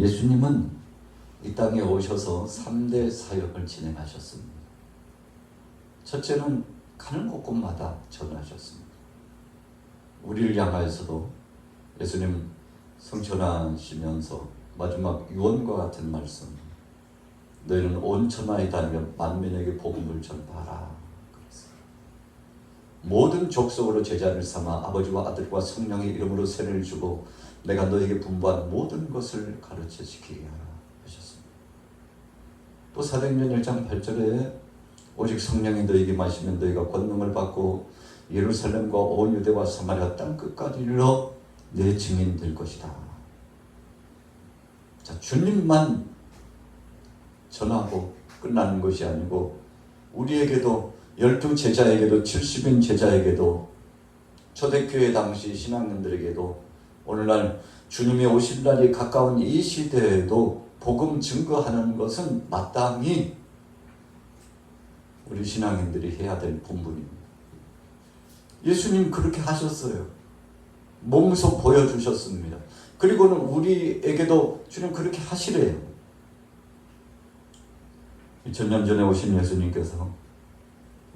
예수님은 이 땅에 오셔서 3대 사역을 진행하셨습니다. 첫째는 가는 곳곳마다 전하셨습니다. 우리를 향하여서도 예수님 성천하시면서 마지막 유언과 같은 말씀, 너희는 온 천하에 다니며 만민에게 복음을 전파하라. 모든 족속으로 제자를 삼아 아버지와 아들과 성령의 이름으로 세례를 주고 내가 너에게 분부한 모든 것을 가르쳐 지키게 하라 하셨습니다. 또 사도행전 1장 8절에 오직 성령이 너에게 마시면 너희가 권능을 받고 예루살렘과 온 유대와 사마리아 땅 끝까지 이르러 내 증인 될 것이다. 자, 주님만 전하고 끝나는 것이 아니고 우리에게도 12제자에게도 70인 제자에게도 초대교회 당시 신앙인들에게도 오늘날 주님이 오실 날이 가까운 이 시대에도 복음 증거하는 것은 마땅히 우리 신앙인들이 해야 될 본분입니다. 예수님 그렇게 하셨어요. 몸소 보여주셨습니다. 그리고는 우리에게도 주님 그렇게 하시래요. 2000년 전에 오신 예수님께서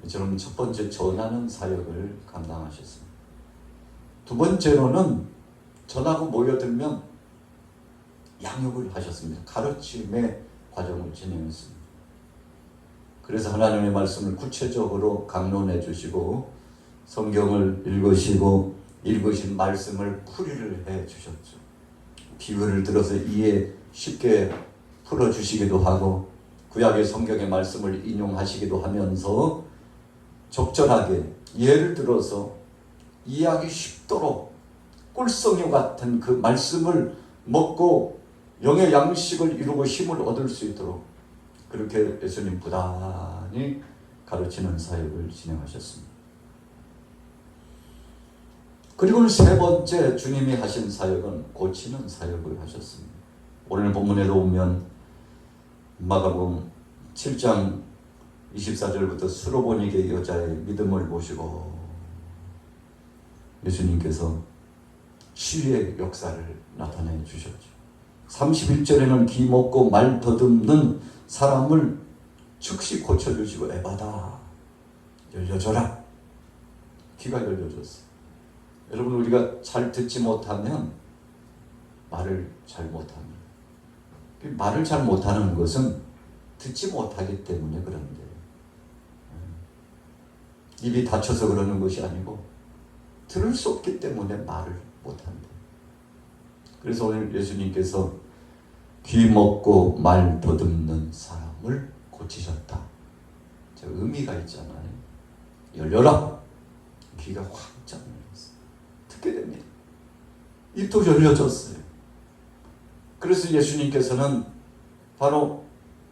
이처럼 첫 번째 전하는 사역을 감당하셨습니다. 두 번째로는 전하고 모여들면 양육을 하셨습니다. 가르침의 과정을 진행했습니다. 그래서 하나님의 말씀을 구체적으로 강론해 주시고 성경을 읽으시고 읽으신 말씀을 풀이를 해 주셨죠. 비유를 들어서 이해 쉽게 풀어주시기도 하고 구약의 성경의 말씀을 인용하시기도 하면서 적절하게 예를 들어서 이해하기 쉽도록 꿀성유 같은 그 말씀을 먹고 영의 양식을 이루고 힘을 얻을 수 있도록 그렇게 예수님 부단히 가르치는 사역을 진행하셨습니다. 그리고 세 번째 주님이 하신 사역은 고치는 사역을 하셨습니다. 오늘 본문에도 보면 마가복음 7장 24절부터 수로보니게 여자의 믿음을 보시고 예수님께서 치유의 역사를 나타내 주셨죠. 31절에는 기 먹고 말 더듬는 사람을 즉시 고쳐주시고 에바다 열려줘라. 귀가 열려졌어요. 여러분 우리가 잘 듣지 못하면 말을 잘 못합니다. 말을 잘 못하는 것은 듣지 못하기 때문에 그런데 입이 닫혀서 그러는 것이 아니고 들을 수 없기 때문에 말을 못한다. 그래서 오늘 예수님께서 귀 먹고 말 더듬는 사람을 고치셨다. 의미가 있잖아요. 열려라. 귀가 확장 열렸어요. 듣게 됩니다. 입도 열려졌어요. 그래서 예수님께서는 바로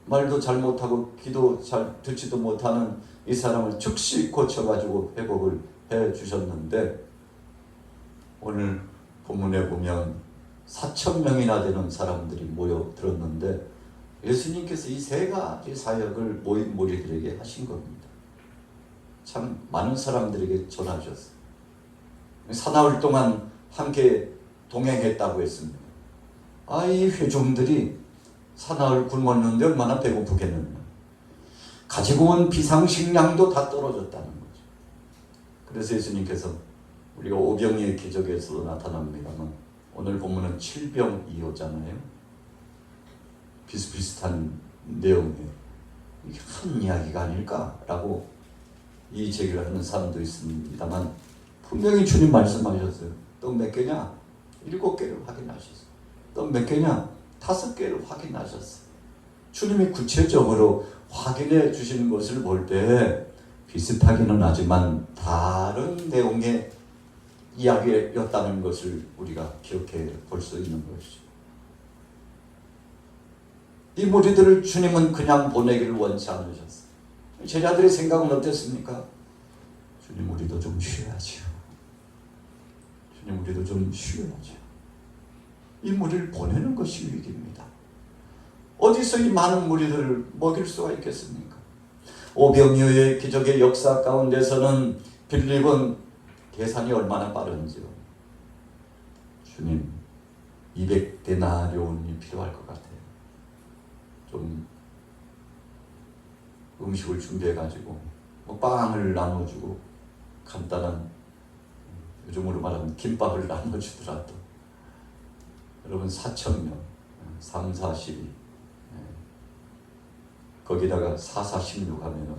말도 잘 못하고 귀도 잘 듣지도 못하는 이 사람을 즉시 고쳐가지고 회복을 해 주셨는데 오늘 본문에 보면 4,000명이나 되는 사람들이 모여들었는데 예수님께서 이 세 가지 사역을 모인 무리들에게 하신 겁니다. 참 많은 사람들에게 전하셨어요. 사나흘 동안 함께 동행했다고 했습니다. 이 회중들이 사나흘 굶었는데 얼마나 배고프겠느냐. 가지고 온 비상식량도 다 떨어졌다는 거죠. 그래서 예수님께서 우리가 오병이의 기적에서도 나타납니다만 오늘 본문은 7병이었잖아요. 비슷비슷한 내용이에요. 이게 한 이야기가 아닐까라고 이 제기를 하는 사람도 있습니다만 분명히 주님 말씀하셨어요. 떡 몇 개냐? 7개를 확인하셨어요. 떡 몇 개냐? 5개를 확인하셨어요. 주님이 구체적으로 확인해 주시는 것을 볼 때 비슷하기는 하지만 다른 내용의 이야기였다는 것을 우리가 기억해 볼 수 있는 것이죠. 이 무리들을 주님은 그냥 보내기를 원치 않으셨어요. 제자들의 생각은 어땠습니까? 주님 우리도 좀 쉬어야죠. 주님 우리도 좀 쉬어야죠. 이 무리를 보내는 것이 위기입니다. 어디서 이 많은 무리들을 먹일 수가 있겠습니까? 오병이어의 기적의 역사 가운데서는 빌립은 계산이 얼마나 빠른지요. 주님 200데나리온이 필요할 것 같아요. 좀 음식을 준비해가지고 뭐 빵을 나눠주고 간단한, 요즘으로 말하면 김밥을 나눠주더라도 여러분 4,000명 3, 4, 12 거기다가 4, 4, 16 하면은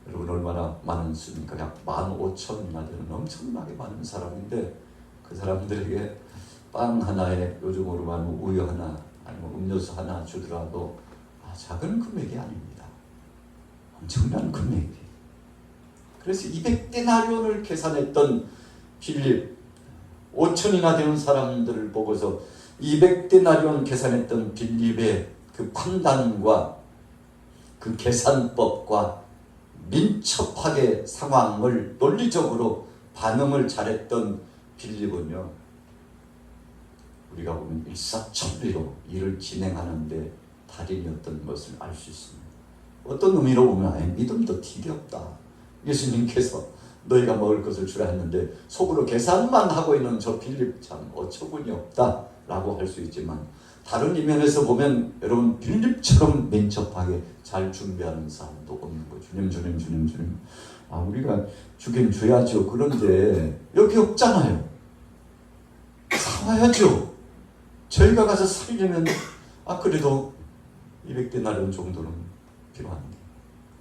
여러분 얼마나 많은 수입니까? 약 15,000이나 되는 엄청나게 많은 사람인데, 그 사람들에게 빵 하나에 요즘으로 말하면 우유 하나 아니면 음료수 하나 주더라도 작은 금액이 아닙니다. 엄청난 금액이. 그래서 200데나리온을 계산했던 빌립, 5천이나 되는 사람들을 보고서 200데나리온 계산했던 빌립의 그 판단과 그 계산법과 민첩하게 상황을 논리적으로 반응을 잘했던 빌립은요, 우리가 보면 일사천리로 일을 진행하는데 달인이었던 것을 알 수 있습니다. 어떤 의미로 보면 믿음도 틱이 없다. 예수님께서 너희가 먹을 것을 주라 했는데 속으로 계산만 하고 있는 저 빌립 참 어처구니 없다 라고 할 수 있지만, 다른 이면에서 보면 여러분 빌립처럼 민첩하게 잘 준비하는 사람도 없는 거예요. 주님 우리가 주긴 줘야죠. 그런데 여기 없잖아요. 사와야죠. 저희가 가서 살려면 그래도 200데나리온 정도는 필요한데,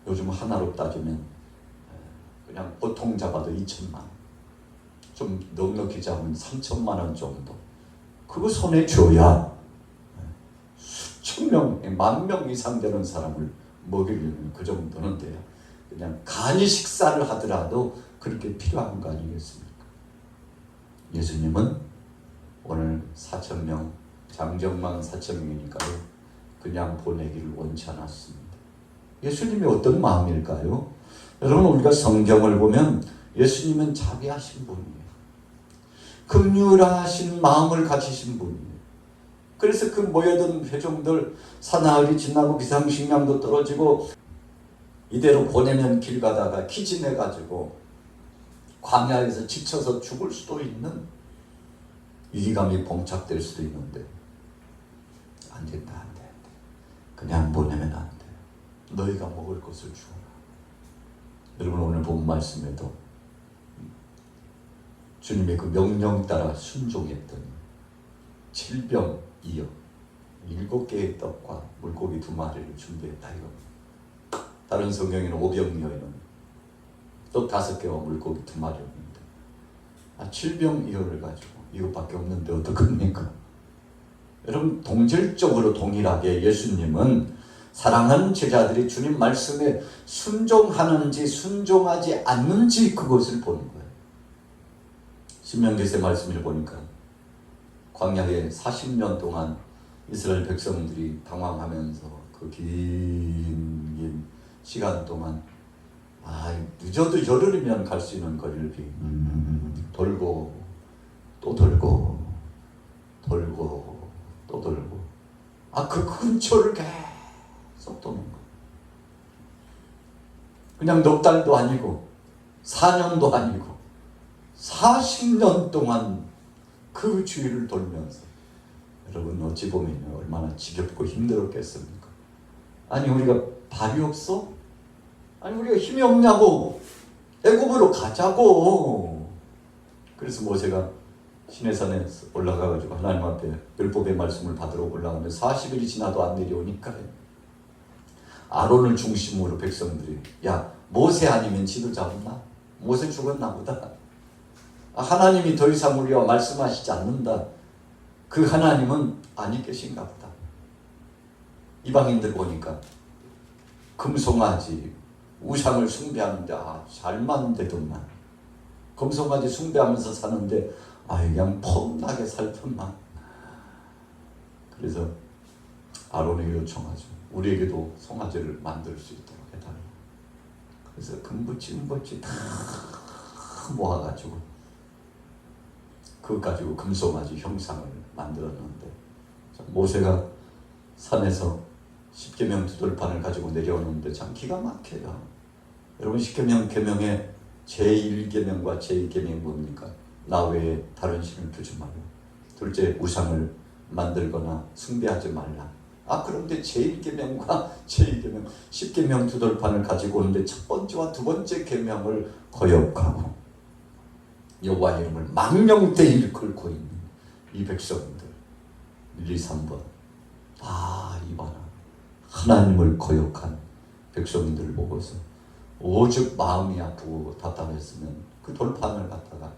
요즘 하나로 따지면 그냥 보통 잡아도 2천만 원, 좀 넉넉히 잡으면 3천만 원 정도, 그거 손에 줘야 수천 명, 10,000명 이상 되는 사람을 먹이려면 그 정도는 돼요. 그냥 간이 식사를 하더라도 그렇게 필요한 거 아니겠습니까? 예수님은 오늘 4,000명, 장정만 4,000명이니까요 그냥 보내기를 원치 않았습니다. 예수님이 어떤 마음일까요? 여러분, 우리가 성경을 보면 예수님은 자비하신 분이에요. 긍휼하신 마음을 가지신 분이에요. 그래서 그 모여든 회중들, 사나흘이 지나고 비상식량도 떨어지고 이대로 보내면 길 가다가 기진해가지고 광야에서 지쳐서 죽을 수도 있는 위기감이 봉착될 수도 있는데, 안 된다. 그냥 보내면 안 돼. 너희가 먹을 것을 주어라. 여러분, 오늘 본 말씀에도 주님의 그 명령 따라 순종했던 7병 2역 7개의 떡과 물고기 2마리를 준비했다 이겁니다. 다른 성경에는 5병여인은 또 5개와 물고기 2마리였는데 7병 2역을 가지고 이것밖에 없는데 어떡합니까? 여러분, 동질적으로 동일하게 예수님은 사랑하는 제자들이 주님 말씀에 순종하는지 순종하지 않는지 그것을 보는 거예요. 신명기서 말씀을 보니까 광야에 40년 동안 이스라엘 백성들이 당황하면서 그 긴 시간 동안 늦어도 열흘이면 갈 수 있는 거리를 돌고 또 돌고 또 돌고 그 근처를 계속 도는 거예요. 그냥 넉 달도 아니고 4년도 아니고 40년 동안 그 주위를 돌면서, 여러분 어찌 보면 얼마나 지겹고 힘들었겠습니까? 우리가 발이 없어? 우리가 힘이 없냐고, 애굽으로 가자고. 그래서 모세가 시내산에 올라가가지고 하나님 앞에 율법의 말씀을 받으러 올라가면 40일이 지나도 안 내려오니까 아론을 중심으로 백성들이 모세 아니면 지도자 없나? 모세 죽었나 보다. 하나님이 더 이상 우리와 말씀하시지 않는다. 그 하나님은 아니 계신가 보다. 이방인들 보니까 금송아지 우상을 숭배하는데 잘만 되더만, 금송아지 숭배하면서 사는데 그냥 폼나게 살던만. 그래서 아론에게 요청하죠. 우리에게도 송아지를 만들 수 있도록 해달라. 그래서 금붙이 다 모아가지고 그것 가지고 금송아지 형상을 만들었는데, 모세가 산에서 십계명 두돌판을 가지고 내려오는데 참 기가 막혀요. 여러분, 십계명 계명의 제1계명과 제2계명이 뭡니까? 나 외에 다른 신을 두지 말라. 둘째, 우상을 만들거나 숭배하지 말라. 그런데 제1계명과 제2계명 10계명 두 돌판을 가지고 오는데 첫 번째와 두 번째 계명을 거역하고 여호와 이름을 망령되이 일컬고 있는 이 백성들 1, 2, 3번 이봐라. 하나님을 거역한 백성들을 보고서 오죽 마음이 아프고 답답했으면 그 돌판을 갖다가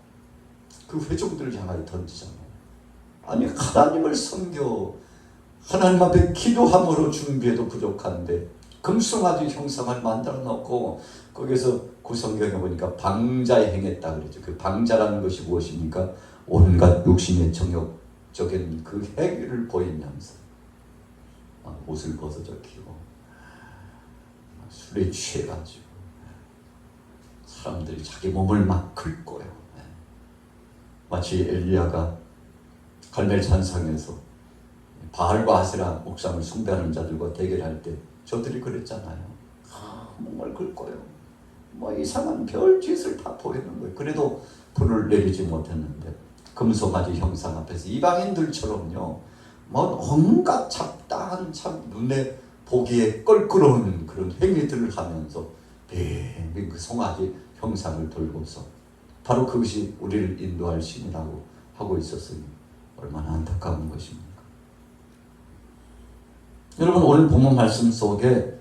그 회중들을 향하여 던지잖아요. 아니 하나님을 섬겨 하나님 앞에 기도함으로 준비해도 부족한데 금송아지 형상을 만들어 놓고 거기서 구성경에 보니까 방자에 행했다 그러죠. 그 방자라는 것이 무엇입니까? 온갖 육신의 정욕적인 그 행위를 보이면서 옷을 벗어 적히고 술에 취해가지고 사람들이 자기 몸을 막 긁고요. 마치 엘리야가 갈멜 산상에서 바알과 아세라 옥상을 숭배하는 자들과 대결할 때 저들이 그랬잖아요. 몸을 긁고요. 이상한 별짓을 다 보이는 거예요. 그래도 불을 내리지 못했는데 금송아지 형상 앞에서 이방인들처럼요. 온갖 잡다한 참 눈에 보기에 껄끄러운 그런 행위들을 하면서 그 송아지 형상을 들고서 바로 그것이 우리를 인도할 신이라고 하고 있었으니 얼마나 안타까운 것입니까? 여러분 오늘 본문 말씀 속에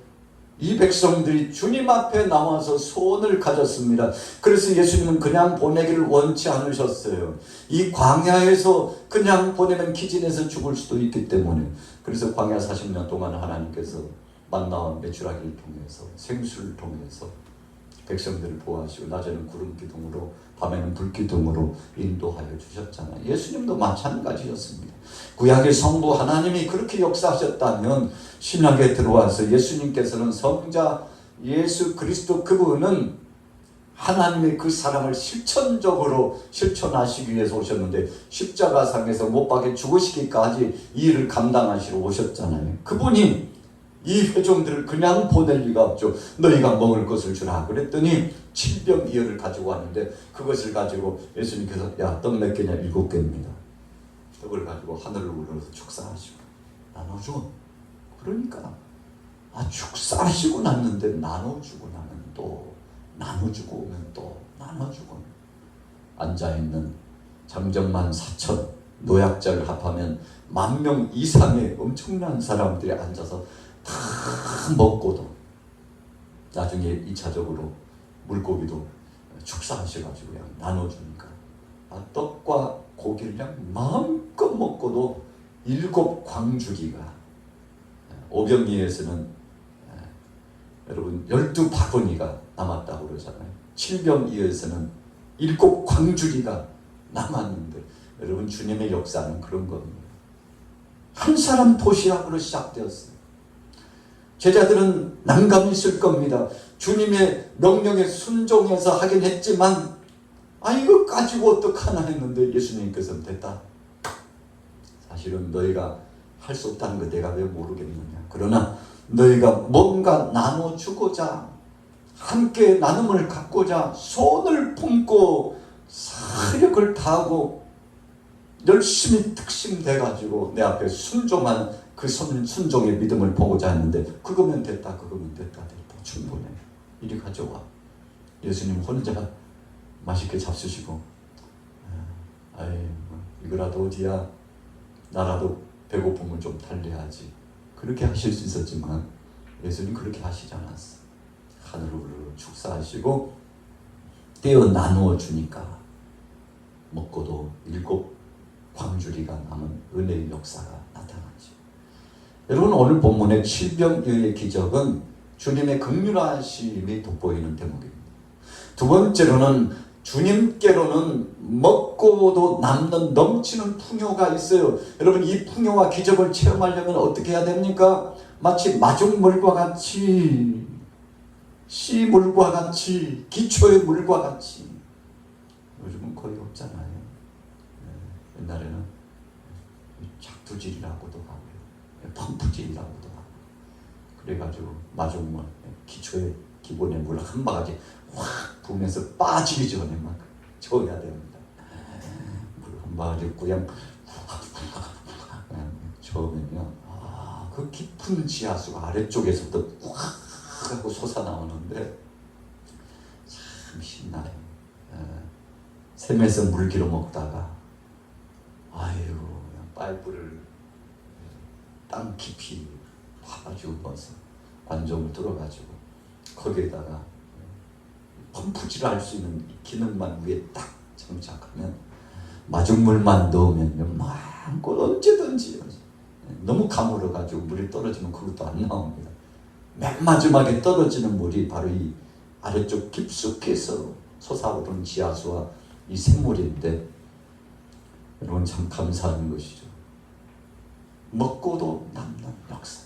이 백성들이 주님 앞에 나와서 소원을 가졌습니다. 그래서 예수님은 그냥 보내기를 원치 않으셨어요. 이 광야에서 그냥 보내면 기진에서 죽을 수도 있기 때문에 그래서 광야 40년 동안 하나님께서 만나와 메추라기를 통해서 생수를 통해서 백성들을 보호하시고 낮에는 구름 기둥으로 밤에는 불 기둥으로 인도하여 주셨잖아요. 예수님도 마찬가지였습니다. 구약의 성부 하나님이 그렇게 역사하셨다면 신약에 들어와서 예수님께서는 성자 예수 그리스도 그분은 하나님의 그 사랑을 실천적으로 실천하시기 위해서 오셨는데 십자가상에서 못 박혀 죽으시기까지 이 일을 감당하시러 오셨잖아요. 그분이 이 회종들을 그냥 보낼 리가 없죠. 너희가 먹을 것을 주라 그랬더니 7병2어를 가지고 왔는데 그것을 가지고 예수님께서 떡 몇 개냐 7개입니다. 떡을 가지고 하늘을 우러러서 축사하시고 나눠줘. 그러니까 축사하시고 났는데 나눠주고 나면 또 나눠주고 오면 또 나눠주고 앉아있는 장정만 4천 노약자를 합하면 10,000명 이상의 엄청난 사람들이 앉아서 다 먹고도 나중에 2차적으로 물고기도 축사하셔가지고 그냥 나눠주니까 떡과 고기를 그냥 마음껏 먹고도 7 광주리가 오병이에서는 여러분 12바구니가 남았다고 그러잖아요. 7병이에서는 7 광주리가 남았는데 여러분 주님의 역사는 그런 겁니다. 한 사람 도시락으로 시작되었어요. 제자들은 난감히 있을 겁니다. 주님의 명령에 순종해서 하긴 했지만 이거 가지고 어떡하나 했는데 예수님께서는 됐다. 사실은 너희가 할 수 없다는 거 내가 왜 모르겠느냐. 그러나 너희가 뭔가 나눠주고자 함께 나눔을 갖고자 손을 품고 사력을 다하고 열심히 특심돼가지고 내 앞에 순종하는 그 순종의 믿음을 보고자 했는데 그거면 됐다 충분해. 이리 가져와. 예수님 혼자 맛있게 잡수시고 이거라도 어디야 나라도 배고픔을 좀 달래야지 그렇게 하실 수 있었지만 예수님 그렇게 하시지 않았어. 하늘을 축사하시고 떼어 나누어 주니까 먹고도 7 광주리가 남은 은혜의 역사가 나타나죠. 여러분 오늘 본문의 7병이어의 기적은 주님의 긍휼하심이 돋보이는 대목입니다. 두 번째로는 주님께로는 먹고도 남는 넘치는 풍요가 있어요. 여러분 이 풍요와 기적을 체험하려면 어떻게 해야 됩니까? 마치 마중물과 같이 씨물과 같이 기초의 물과 같이 요즘은 거의 없잖아요. 옛날에는 작두질이라고도 하고요. 펌프질이라고도 하고 그래가지고 마중물 기초의 기본의 물 한 바가지 확 부으면서 빠지기 전에 막 저어야 됩니다. 물 한 바가지 그냥 처음에는요, 그 깊은 지하수가 아래쪽에서부터 꽉 하고 솟아나오는데 참 신나요. 샘에서 물 길어 먹다가 그냥 파이프를 땅 깊이 파가지고 넣어서 관종을 뚫어가지고 거기에다가 펌프질을 할 수 있는 기능만 위에 딱 장착하면 마중물만 넣으면 마음껏 언제든지, 너무 가물어가지고 물이 떨어지면 그것도 안 나옵니다. 맨 마지막에 떨어지는 물이 바로 이 아래쪽 깊숙해서 솟아오르는 지하수와 이 샘물인데, 여러분 참 감사한 것이죠. 먹고도 남는 역사.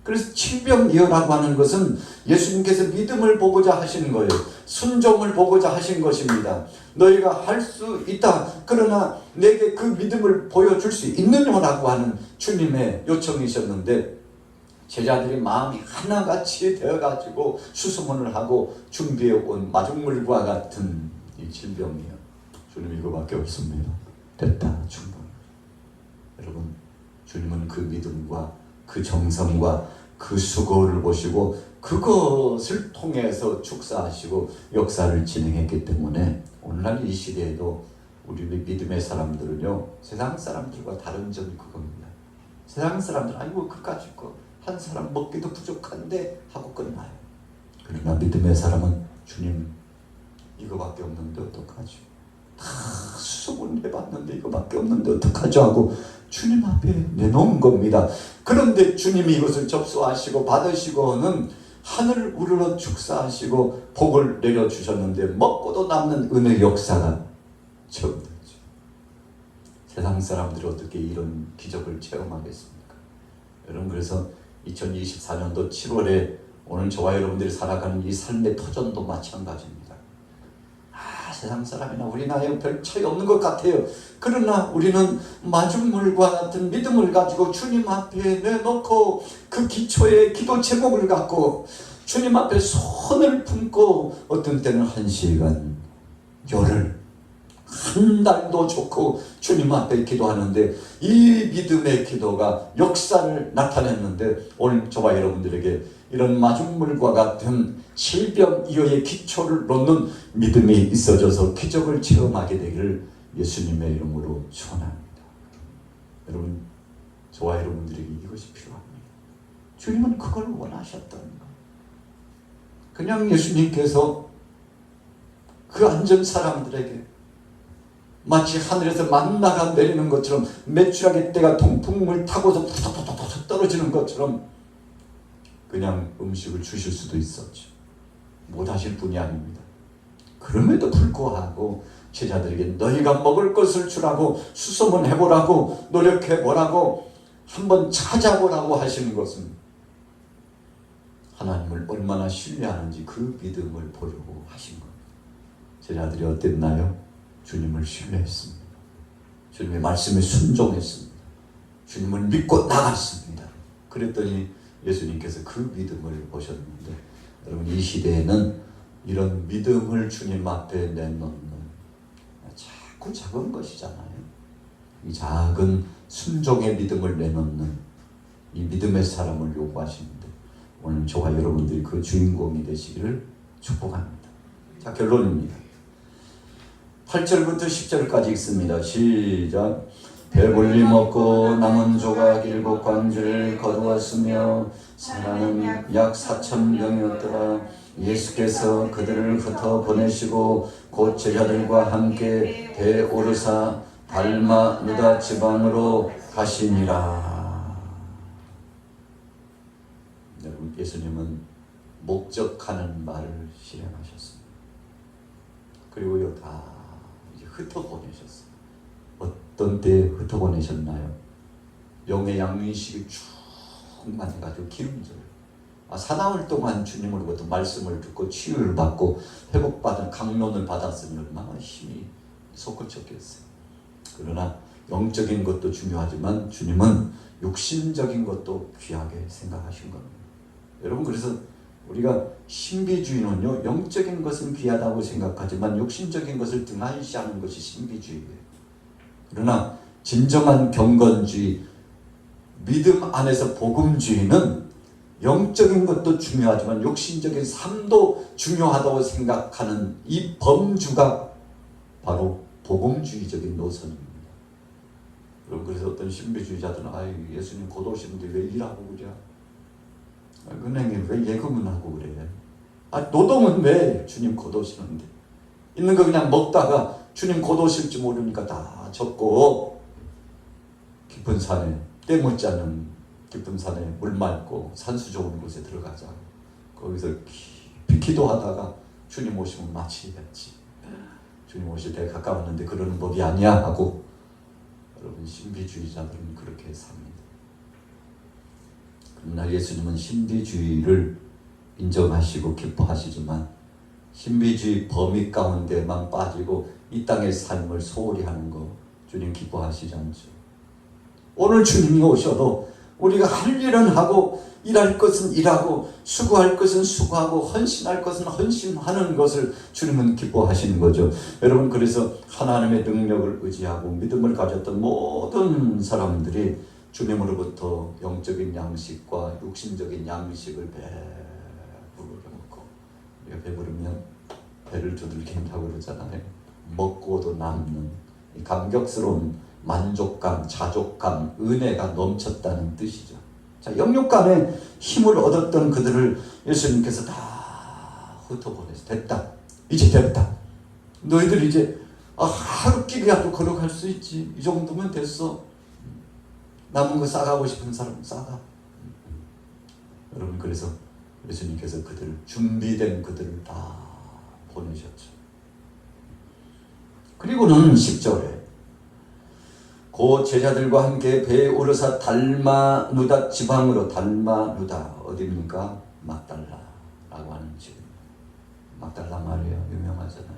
그래서 칠병이어라고 하는 것은 예수님께서 믿음을 보고자 하신 거예요. 순종을 보고자 하신 것입니다. 너희가 할 수 있다. 그러나 내게 그 믿음을 보여줄 수 있느냐라고 하는 주님의 요청이셨는데, 제자들이 마음이 하나같이 되어가지고 수소문을 하고 준비해온 마중물과 같은 이 질병이요. 주님 이거밖에 없습니다. 됐다. 충분히. 여러분, 주님은 그 믿음과 그 정성과 그 수고를 보시고 그것을 통해서 축사하시고 역사를 진행했기 때문에 오늘날 이 시대에도 우리 믿음의 사람들은요, 세상 사람들과 다른 점이 그겁니다. 세상 사람들 그까짓 거 한 사람 먹기도 부족한데 하고 끝나요. 그러나 믿음의 사람은 주님 이거밖에 없는데 어떡하죠? 다 수소문해봤는데 이거밖에 없는데 어떡하죠? 하고 주님 앞에 내놓은 겁니다. 그런데 주님이 이것을 접수하시고 받으시고는 하늘 우러러 축사하시고 복을 내려주셨는데 먹고도 남는 은혜 역사가 처음 되죠. 세상 사람들이 어떻게 이런 기적을 체험하겠습니까? 여러분, 그래서 2024년도 7월에 오늘 저와 여러분들이 살아가는 이 삶의 터전도 마찬가지입니다. 세상 사람이나 우리나라에 별 차이 없는 것 같아요. 그러나 우리는 마중물과 같은 믿음을 가지고 주님 앞에 내놓고 그 기초의 기도 제목을 갖고 주님 앞에 손을 품고 어떤 때는 1시간, 열흘, 한 달도 좋고 주님 앞에 기도하는데 이 믿음의 기도가 역사를 나타냈는데, 오늘 저와 여러분들에게 이런 마중물과 같은 질병이어의 기초를 놓는 믿음이 있어져서 기적을 체험하게 되기를 예수님의 이름으로 축원합니다. 여러분, 저와 여러분들에게 이것이 필요합니다. 주님은 그걸 원하셨던 것. 그냥 예수님께서 그 앉은 사람들에게 마치 하늘에서 만나가 내리는 것처럼, 메추라기 떼가 동풍을 타고서 톡톡톡톡 떨어지는 것처럼 그냥 음식을 주실 수도 있었죠. 못하실 분이 아닙니다. 그럼에도 불구하고 제자들에게 너희가 먹을 것을 주라고 수소문해보라고 노력해보라고 한번 찾아보라고 하시는 것은 하나님을 얼마나 신뢰하는지 그 믿음을 보려고 하신 겁니다. 제자들이 어땠나요? 주님을 신뢰했습니다. 주님의 말씀에 순종했습니다. 주님을 믿고 나갔습니다. 그랬더니 예수님께서 그 믿음을 보셨는데, 여러분 이 시대에는 이런 믿음을 주님 앞에 내놓는 자꾸 작은 것이잖아요. 이 작은 순종의 믿음을 내놓는 이 믿음의 사람을 요구하시는데, 오늘 저와 여러분들이 그 주인공이 되시기를 축복합니다. 자, 결론입니다. 8절부터 10절까지 읽습니다. 시작. 배불리 먹고 남은 조각 7관주를 거두었으며 사람은 약 4,000명이었더라. 예수께서 그들을 흩어 보내시고 곧 제자들과 함께 배 오르사 달마누다 지방으로 가시니라. 여러분, 예수님은 목적하는 말을 실행하셨습니다. 그리고요, 다 흩어보내셨어요. 어떤 때에 흩어보내셨나요? 영의 양민식이 충만해가지고 기름져요. 사나흘 동안 주님으로부터 말씀을 듣고 치유를 받고 회복받은 강론을 받았으니 얼마나 힘이 솟구쳤겠어요. 그러나 영적인 것도 중요하지만 주님은 육신적인 것도 귀하게 생각하신 겁니다. 여러분, 그래서 우리가 신비주의는요, 영적인 것은 귀하다고 생각하지만 육신적인 것을 등한시하는 것이 신비주의예요. 그러나 진정한 경건주의, 믿음 안에서 복음주의는 영적인 것도 중요하지만 육신적인 삶도 중요하다고 생각하는 이 범주가 바로 복음주의적인 노선입니다. 여러분, 그래서 어떤 신비주의자들은 예수님 곧 오시는데 왜 일하고 그래? 은행에 왜 예금은 하고 그래? 노동은 왜 주님 곧 오시는데? 있는 거 그냥 먹다가 주님 곧 오실지 모르니까 다 접고 깊은 산에 때 묻지 않는 깊은 산에 물 맑고 산수 좋은 곳에 들어가자. 거기서 깊이 기도하다가 주님 오시면 마치겠지. 주님 오실 때 가까웠는데 그러는 법이 아니야 하고 여러분 신비주의자들은 그렇게 삽니다. 그러나 예수님은 신비주의를 인정하시고 기뻐하시지만 신비주의 범위 가운데만 빠지고 이 땅의 삶을 소홀히 하는 거 주님 기뻐하시지 않죠. 오늘 주님이 오셔도 우리가 할 일은 하고 일할 것은 일하고 수고할 것은 수고하고 헌신할 것은 헌신하는 것을 주님은 기뻐하시는 거죠. 여러분, 그래서 하나님의 능력을 의지하고 믿음을 가졌던 모든 사람들이 주님으로부터 영적인 양식과 육신적인 양식을 배부르게 먹고, 우리가 배부르면 배를 두들긴다고 그러잖아요. 먹고도 남는 감격스러운 만족감, 자족감, 은혜가 넘쳤다는 뜻이죠. 자, 영육간에 힘을 얻었던 그들을 예수님께서 다 흩어보내서 됐다. 이제 됐다. 너희들 이제 하루 끼리라도 걸어갈 수 있지. 이 정도면 됐어. 남은 거 싸가고 싶은 사람 싸가. 여러분, 그래서 예수님께서 준비된 그들을 다 보내셨죠. 그리고는 10절에 그 제자들과 함께 배에 오르사 달마누다 지방으로, 달마누다 어디입니까? 막달라라고 하는 지역입니다. 막달라 말이에요. 유명하잖아요.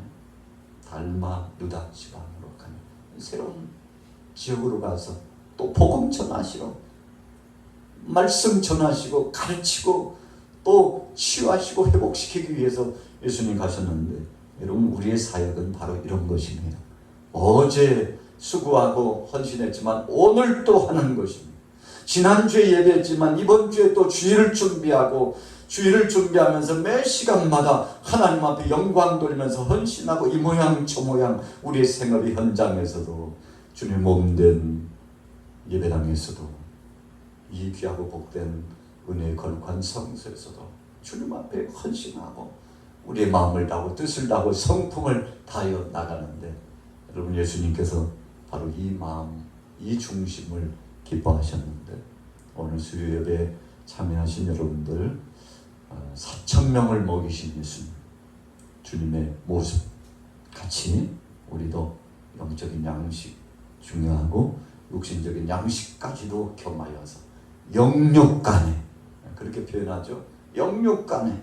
달마누다 지방으로 가는 새로운 지역으로 가서 또 복음 전하시고 말씀 전하시고 가르치고 또 치유하시고 회복시키기 위해서 예수님 가셨는데, 여러분, 우리의 사역은 바로 이런 것입니다. 어제 수고하고 헌신했지만 오늘 또 하는 것입니다. 지난주에 예배했지만 이번 주에 또 주일을 준비하면서 매 시간마다 하나님 앞에 영광 돌리면서 헌신하고 이 모양 저 모양 우리의 생업의 현장에서도 주님 몸된 예배당에서도 이 귀하고 복된 은혜의 거룩한 성소에서도 주님 앞에 헌신하고 우리의 마음을 다하고 뜻을 다하고 성품을 다하여 나가는데, 여러분, 예수님께서 바로 이 마음, 이 중심을 기뻐하셨는데, 오늘 수요 예배에 참여하신 여러분들 4,000명을 먹이신 예수님, 주님의 모습 같이 우리도 영적인 양식 중요하고 육신적인 양식까지도 겸하여서 영육간에, 그렇게 표현하죠. 영육간에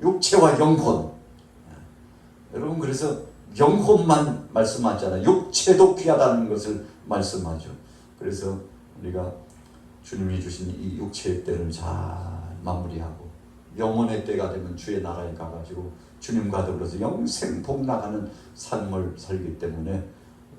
육체와 영혼. 여러분, 그래서 영혼만 말씀하잖아요. 육체도 귀하다는 것을 말씀하죠. 그래서 우리가 주님이 주신 이 육체의 때를 잘 마무리하고 영혼의 때가 되면 주의 나라에 가가지고 주님과 더불어서 영생 복나가는 삶을 살기 때문에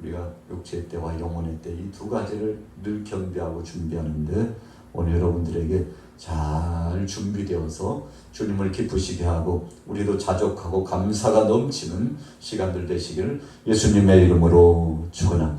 우리가 육체의 때와 영혼의 때 이 두 가지를 늘 경배하고 준비하는데, 오늘 여러분들에게 잘 준비되어서 주님을 기쁘시게 하고 우리도 자족하고 감사가 넘치는 시간들 되시기를 예수님의 이름으로 축원합니다.